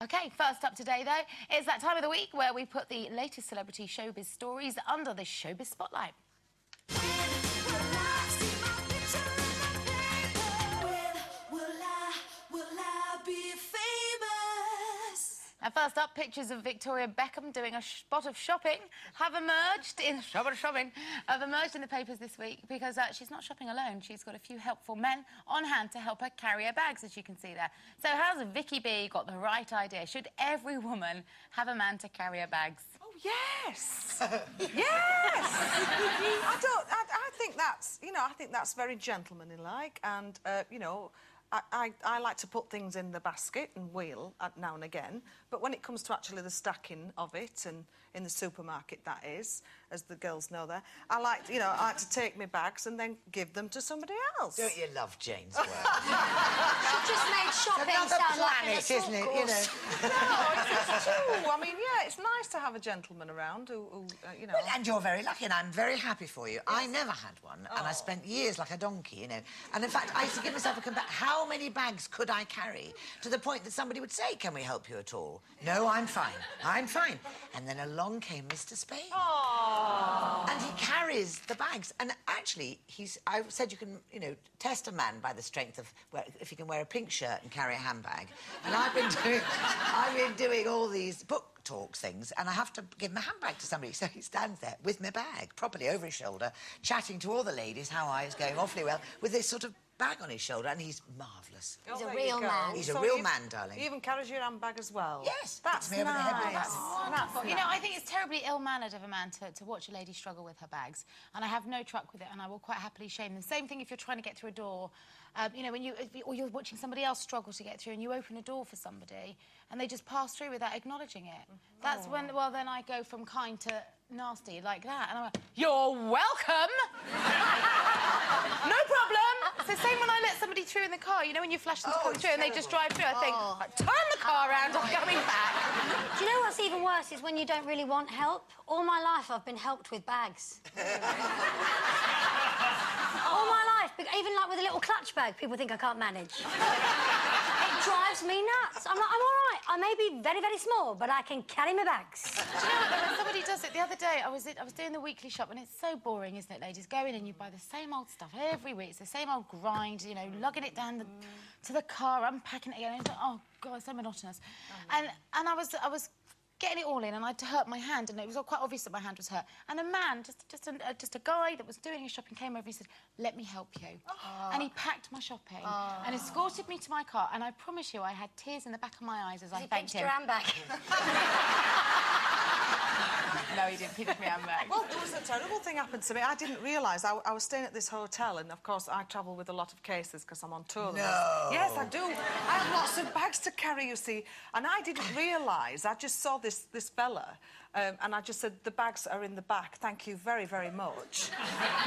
OK, first up today, though, it's that time of the week where we put the latest celebrity showbiz stories under the showbiz spotlight. Now, first up, pictures of Victoria Beckham doing a spot of shopping have emerged in the papers this week because she's not shopping alone. She's got a few helpful men on hand to help her carry her bags, as you can see there. So how's Vicky B got the right idea? Should every woman have a man to carry her bags? Oh, yes. Yes. I think that's, I think that's very gentlemanly-like, and, I like to put things in the basket and wheel now and again, but when it comes to actually the stacking of it, and in the supermarket that is, as the girls know there, I like to take my bags and then give them to somebody else. Don't you love Jane's work? She just made shopping sound like an assault isn't it? course. No, it's true. I mean, yeah, it's nice to have a gentleman around who Well, and you're very lucky, and I'm very happy for you. Yes. I never had one, and I spent years like a donkey, And in fact, I used to give myself a how many bags could I carry? To the point that somebody would say, "Can we help you at all?" "No, I'm fine. I'm fine." And then along came Mr. Spain. Aww. And he carries the bags. And actually, I said you can, test a man by the strength of if he can wear a pink shirt and carry a handbag. And I've been doing all these book talk things, and I have to give my handbag to somebody. So he stands there with my bag, properly over his shoulder, chatting to all the ladies how I was going awfully well, with this sort of bag on his shoulder, and he's marvellous. He's a real man. He's a real man, darling. He even carries your handbag as well. Yes, that's me over the head. That's wonderful. I think it's terribly ill-mannered of a man to watch a lady struggle with her bags, and I have no truck with it, and I will quite happily shame them. Same thing if you're trying to get through a door, or you're watching somebody else struggle to get through, and you open a door for somebody, and they just pass through without acknowledging it. That's when, well, then I go from kind to nasty like that, and I'm like, "You're welcome." No problem. It's the same when I let somebody through in the car. When you flash them to come through and they just drive through, I think, turn the car around, I'm coming back. Do you know what's even worse is when you don't really want help? All my life I've been helped with bags. All my life, even like with a little clutch bag, people think I can't manage. It drives me nuts. I'm like, I'm all right. I may be very, very small, but I can carry my bags. Do you know what, when somebody does it? The other day, I was doing the weekly shop, and it's so boring, isn't it, ladies? Go in and you buy the same old stuff every week. It's the same old grind, lugging it down to the car, unpacking it again. And oh, God, it's so monotonous. And I was getting it all in, and I'd hurt my hand, and it was quite obvious that my hand was hurt. And a man, just a guy that was doing his shopping, came over and he said, "Let me help you." And he packed my shopping and escorted me to my car, and I promise you I had tears in the back of my eyes as I thanked him. Your handbag. No, he didn't. He did me handbag. Well, there was a terrible thing happened to me. I didn't realise. I was staying at this hotel, and, of course, I travel with a lot of cases because I'm on tour. No! Yes, I do. I have lots of bags to carry, you see, and I didn't realise. I just saw this fella, and I just said, "The bags are in the back, thank you very, very much."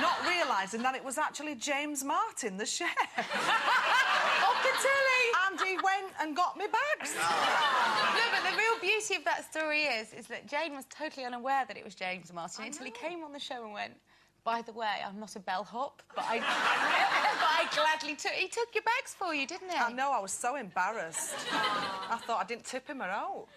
Not realising that it was actually James Martin, the chef. Up the tilly! And he went and got me bags. No, but the real beauty of that story is that Jane was totally unaware that it was James Martin until he came on the show and went, "By the way, I'm not a bellhop, but I gladly took..." He took your bags for you, didn't he? I know, I was so embarrassed. I thought I didn't tip him her out.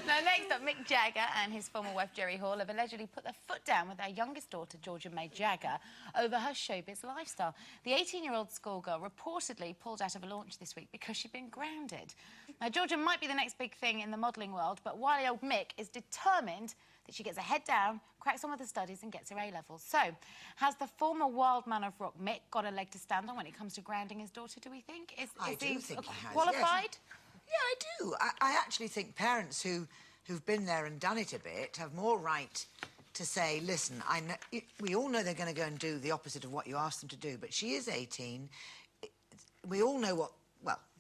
Now, next up, Mick Jagger and his former wife, Jerry Hall, have allegedly put their foot down with their youngest daughter, Georgia May Jagger, over her showbiz lifestyle. The 18-year-old schoolgirl reportedly pulled out of a launch this week because she'd been grounded. Now, Georgia might be the next big thing in the modelling world, but wily old Mick is determined that she gets her head down, cracks on with her studies and gets her A-levels. So, has the former wild man of rock, Mick, got a leg to stand on when it comes to grounding his daughter, do we think? I do think he has, qualified? Yes. Yeah, I do. I actually think parents who've been there and done it a bit have more right to say, "Listen, we all know they're going to go and do the opposite of what you asked them to do, but she is 18. We all know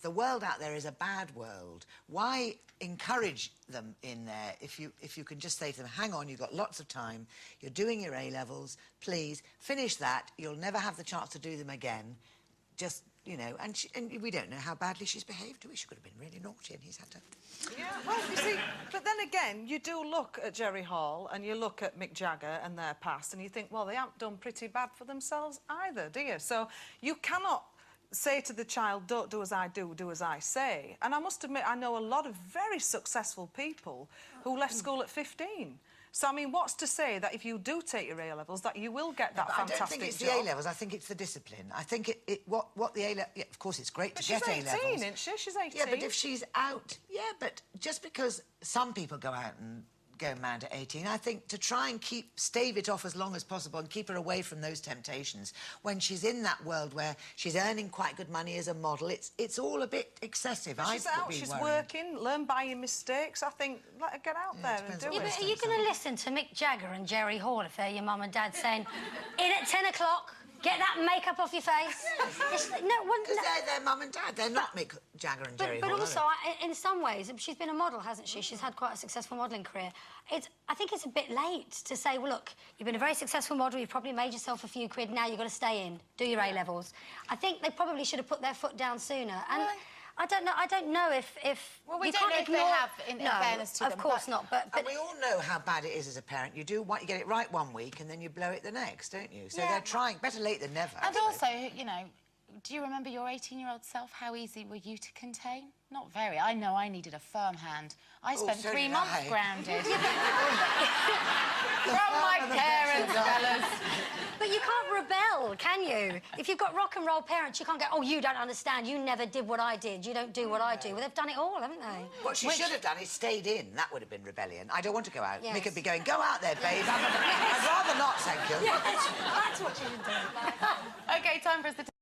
the world out there is a bad world. Why encourage them in there if you can just say to them, hang on, you've got lots of time, you're doing your A-levels, please, finish that, you'll never have the chance to do them again. Just, and we don't know how badly she's behaved to it. She could have been really naughty and he's had to..." Yeah, well, you see, but then again, you do look at Jerry Hall and you look at Mick Jagger and their past and you think, well, they haven't done pretty bad for themselves either, do you? So you cannot say to the child, don't do as I do, do as I say. And I must admit, I know a lot of very successful people who left school at 15. So, I mean, what's to say that if you do take your A-levels, that you will get that fantastic job? I don't think it's the A-levels, I think it's the discipline. I think what the A-levels... Yeah, of course, it's great to get A-levels. She's 18, isn't she? She's 18. Yeah, but if she's out... Yeah, but just because some people go out and go mad at 18, I think to try and stave it off as long as possible and keep her away from those temptations when she's in that world where she's earning quite good money as a model, it's all a bit excessive. She's out, she's working, learn by your mistakes. I think, let her get out there and do it. But are you going to listen to Mick Jagger and Jerry Hall if they're your mum and dad saying, in at 10 o'clock, get that makeup off your face? Because they're their mum and dad, they're not Mick Jagger and Jerry Hall. But also, in some ways, she's been a model, hasn't she? She's had quite a successful modelling career. I think it's a bit late to say, well, look, you've been a very successful model, you've probably made yourself a few quid, now you've got to stay in, do your A-levels. I think they probably should have put their foot down sooner. And I don't know if well, we don't know if they have, in fairness to them. Of course not, but... And we all know how bad it is as a parent. You get it right one week and then you blow it the next, don't you? So they're trying, better late than never. And also, you know, do you remember your 18-year-old self? How easy were you to contain? Not very. I know I needed a firm hand. I spent 3 months grounded. From my parents, fellas. But you can't rebel, can you? If you've got rock and roll parents, you can't go, oh, you don't understand, you never did what I did, you don't do what I do. Well, they've done it all, haven't they? What she should have done is stayed in. That would have been rebellion. I don't want to go out. Mick would be going, go out there, babe. I'd rather not, thank you. Yes, that's what you should do. OK, time for us to...